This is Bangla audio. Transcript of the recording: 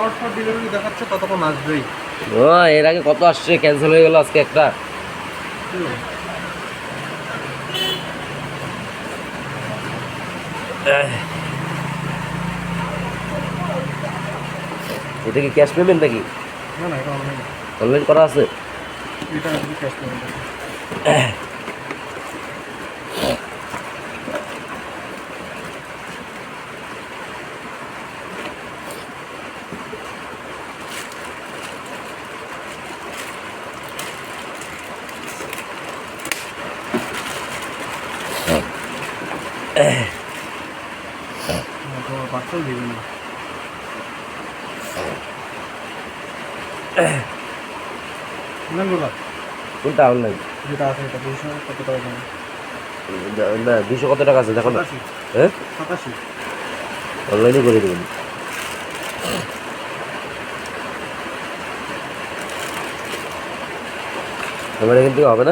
শর্ট শর্ট ডেলিভারি দেখাচ্ছে, ততক্ষণ আসবেই। ও এর আগে কত আসছে, ক্যান্সেল হয়ে গেল আজকে একটা। এটা কি ক্যাশ পেমেন্ট নাকি? না না, এটা অনলাইন। অনলাইন করা আছে? এটা আসলে ক্যাশ পেমেন্ট আছে। পার্সেল দিবেন না। কোনটা অনলাইন? যেটা আছে এটা 200 কত টাকা দাম? না 200 কত টাকা আছে দেখো না। 87। হ্যাঁ 87। অনলাইনে করে দেবেন। আমার এখান থেকে হবে না।